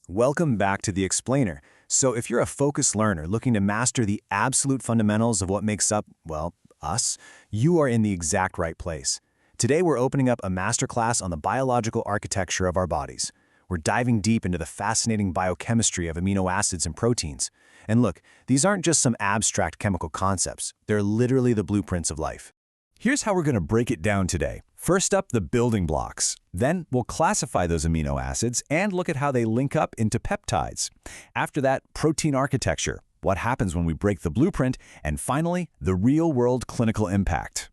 Welcome back to The Explainer. So if you're a focused learner looking to master the absolute fundamentals of what makes up, well, us, you are in the exact right place. Today we're opening up a masterclass on the biological architecture of our bodies. We're diving deep into the fascinating biochemistry of amino acids and proteins. And look, these aren't just some abstract chemical concepts. They're literally the blueprints of life. Here's how we're going to break it down today. First up, the building blocks. Then we'll classify those amino acids and look at how they link up into peptides. After that, protein architecture, what happens when we break the blueprint, and finally, the real-world clinical impact.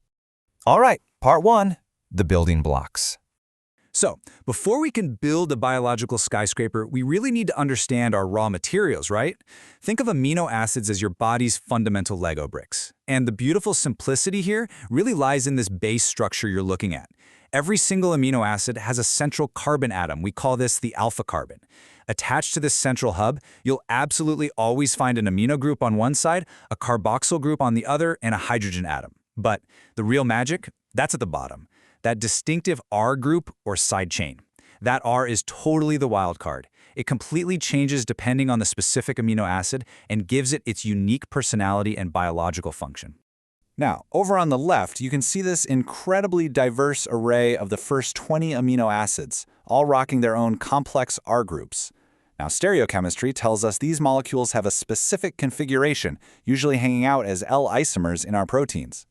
All right, part one, the building blocks. So, before we can build a biological skyscraper, we really need to understand our raw materials, right? Think of amino acids as your body's fundamental Lego bricks. And the beautiful simplicity here really lies in this base structure you're looking at. Every single amino acid has a central carbon atom. We call this the alpha carbon. Attached to this central hub, you'll absolutely always find an amino group on one side, a carboxyl group on the other, and a hydrogen atom. But the real magic, that's at the bottom. That distinctive R group or side chain. That R is totally the wild card. It completely changes depending on the specific amino acid and gives it its unique personality and biological function. Now, over on the left, you can see this incredibly diverse array of the first 20 amino acids, all rocking their own complex R groups. Now, stereochemistry tells us these molecules have a specific configuration, usually hanging out as L isomers in our proteins.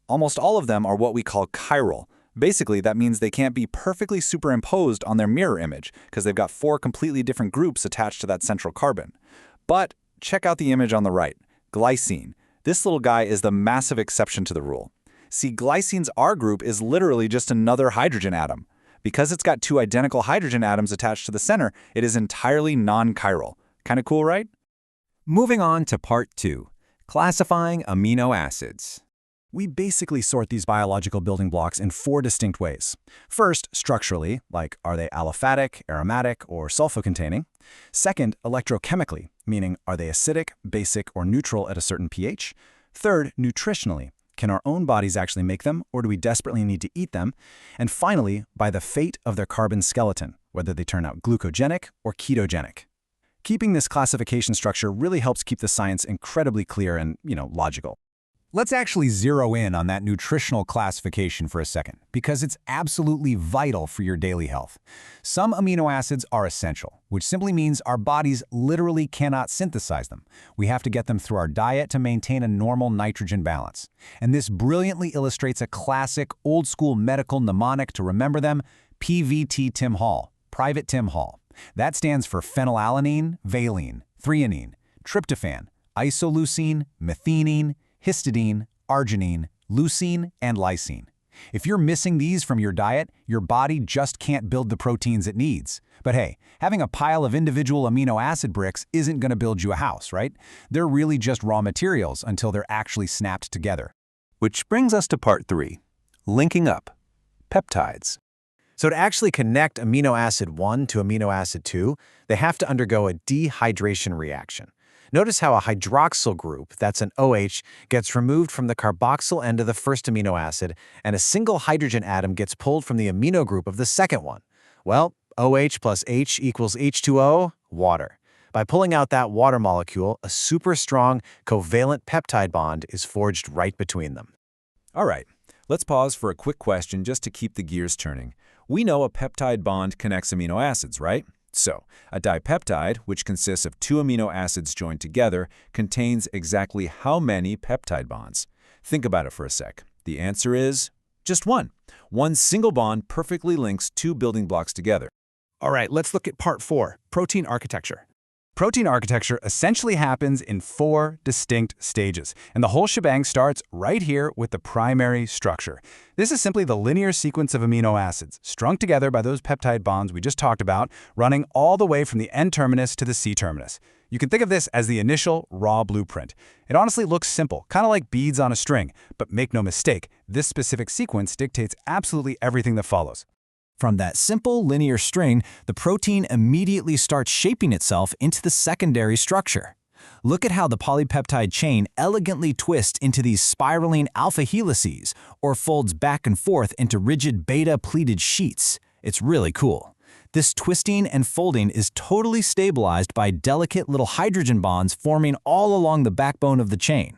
Almost all of them are what we call chiral. Basically, that means they can't be perfectly superimposed on their mirror image because they've got 4 completely different groups attached to that central carbon. But check out the image on the right, glycine. This little guy is the massive exception to the rule. See, glycine's R group is literally just another hydrogen atom. Because it's got 2 identical hydrogen atoms attached to the center, it is entirely non-chiral. Kinda cool, right? Moving on to part 2, classifying amino acids. We basically sort these biological building blocks in 4 distinct ways. First, structurally, like are they aliphatic, aromatic, or sulfur-containing? Second, electrochemically, meaning are they acidic, basic, or neutral at a certain pH? Third, nutritionally, can our own bodies actually make them, or do we desperately need to eat them? And finally, by the fate of their carbon skeleton, whether they turn out glucogenic or ketogenic. Keeping this classification structure really helps keep the science incredibly clear and, logical. Let's actually zero in on that nutritional classification for a second, because it's absolutely vital for your daily health. Some amino acids are essential, which simply means our bodies literally cannot synthesize them. We have to get them through our diet to maintain a normal nitrogen balance. And this brilliantly illustrates a classic old-school medical mnemonic to remember them, PVT Tim Hall, Private Tim Hall. That stands for phenylalanine, valine, threonine, tryptophan, isoleucine, methionine, histidine, arginine, leucine, and lysine. If you're missing these from your diet, your body just can't build the proteins it needs. But hey, having a pile of individual amino acid bricks isn't going to build you a house, right? They're really just raw materials until they're actually snapped together. Which brings us to part 3, linking up, peptides. So to actually connect amino acid 1 to amino acid 2, they have to undergo a dehydration reaction. Notice how a hydroxyl group, that's an OH, gets removed from the carboxyl end of the first amino acid, and a single hydrogen atom gets pulled from the amino group of the second one. Well, OH plus H equals H2O, water. By pulling out that water molecule, a super strong covalent peptide bond is forged right between them. All right, let's pause for a quick question just to keep the gears turning. We know a peptide bond connects amino acids, right? So, a dipeptide, which consists of 2 amino acids joined together, contains exactly how many peptide bonds? Think about it for a sec. The answer is just one. One single bond perfectly links 2 building blocks together. All right, let's look at part 4, protein architecture. Protein architecture essentially happens in 4 distinct stages, and the whole shebang starts right here with the primary structure. This is simply the linear sequence of amino acids, strung together by those peptide bonds we just talked about, running all the way from the N-terminus to the C-terminus. You can think of this as the initial raw blueprint. It honestly looks simple, kind of like beads on a string, but make no mistake, this specific sequence dictates absolutely everything that follows. From that simple linear string, the protein immediately starts shaping itself into the secondary structure. Look at how the polypeptide chain elegantly twists into these spiraling alpha helices, or folds back and forth into rigid beta-pleated sheets. It's really cool. This twisting and folding is totally stabilized by delicate little hydrogen bonds forming all along the backbone of the chain.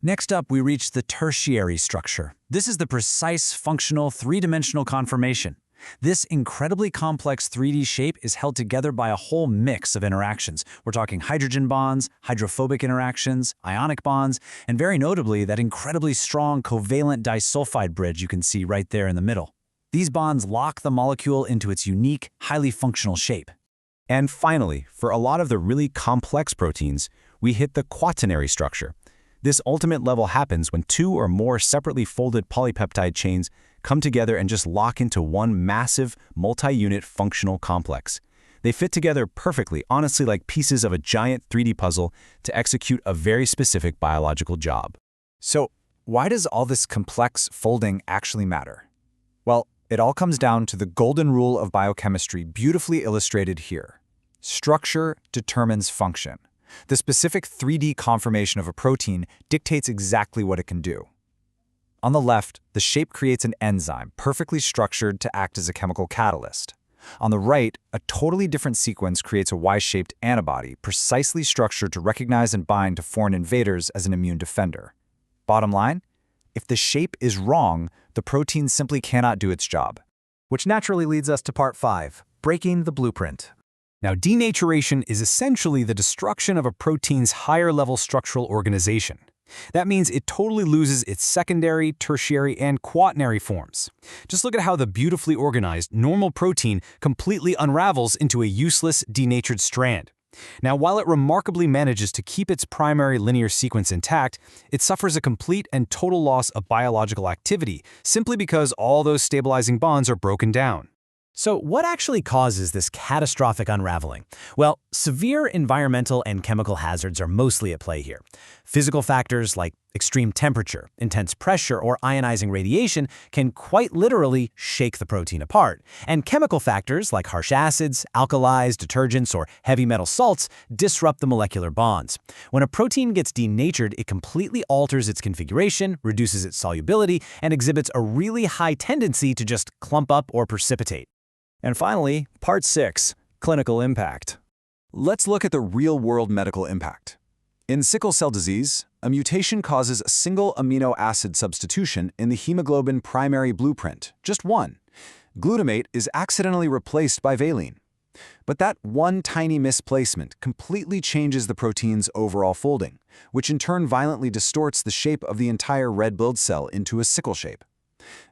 Next up, we reach the tertiary structure. This is the precise, functional, three-dimensional conformation. This incredibly complex 3D shape is held together by a whole mix of interactions. We're talking hydrogen bonds, hydrophobic interactions, ionic bonds, and very notably, that incredibly strong covalent disulfide bridge you can see right there in the middle. These bonds lock the molecule into its unique, highly functional shape. And finally, for a lot of the really complex proteins, we hit the quaternary structure. This ultimate level happens when two or more separately folded polypeptide chains come together and just lock into one massive, multi-unit functional complex. They fit together perfectly, honestly like pieces of a giant 3D puzzle to execute a very specific biological job. So, why does all this complex folding actually matter? Well, it all comes down to the golden rule of biochemistry beautifully illustrated here. Structure determines function. The specific 3D conformation of a protein dictates exactly what it can do. On the left, the shape creates an enzyme perfectly structured to act as a chemical catalyst. On the right, a totally different sequence creates a Y-shaped antibody precisely structured to recognize and bind to foreign invaders as an immune defender. Bottom line, if the shape is wrong, the protein simply cannot do its job. Which naturally leads us to part 5, breaking the blueprint. Now, denaturation is essentially the destruction of a protein's higher-level structural organization. That means it totally loses its secondary, tertiary, and quaternary forms. Just look at how the beautifully organized, normal protein completely unravels into a useless, denatured strand. Now, while it remarkably manages to keep its primary linear sequence intact, it suffers a complete and total loss of biological activity simply because all those stabilizing bonds are broken down. So what actually causes this catastrophic unraveling? Well, severe environmental and chemical hazards are mostly at play here. Physical factors like extreme temperature, intense pressure, or ionizing radiation can quite literally shake the protein apart. And chemical factors like harsh acids, alkalis, detergents, or heavy metal salts disrupt the molecular bonds. When a protein gets denatured, it completely alters its configuration, reduces its solubility, and exhibits a really high tendency to just clump up or precipitate. And finally, part 6, clinical impact. Let's look at the real-world medical impact. In sickle cell disease, a mutation causes a single amino acid substitution in the hemoglobin primary blueprint, just one. Glutamate is accidentally replaced by valine. But that one tiny misplacement completely changes the protein's overall folding, which in turn violently distorts the shape of the entire red blood cell into a sickle shape.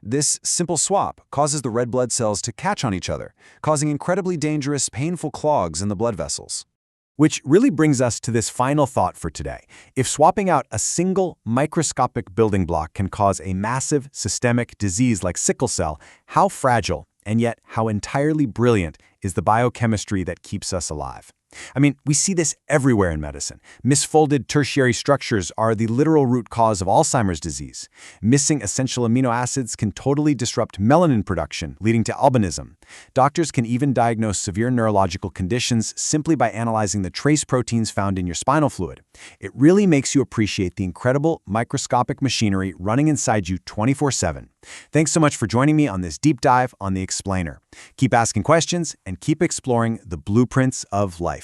This simple swap causes the red blood cells to catch on each other, causing incredibly dangerous, painful clogs in the blood vessels. Which really brings us to this final thought for today. If swapping out a single microscopic building block can cause a massive systemic disease like sickle cell, how fragile and yet how entirely brilliant is the biochemistry that keeps us alive? I mean, we see this everywhere in medicine. Misfolded tertiary structures are the literal root cause of Alzheimer's disease. Missing essential amino acids can totally disrupt melanin production, leading to albinism. Doctors can even diagnose severe neurological conditions simply by analyzing the trace proteins found in your spinal fluid. It really makes you appreciate the incredible microscopic machinery running inside you 24/7. Thanks so much for joining me on this deep dive on The Explainer. Keep asking questions and keep exploring the blueprints of life.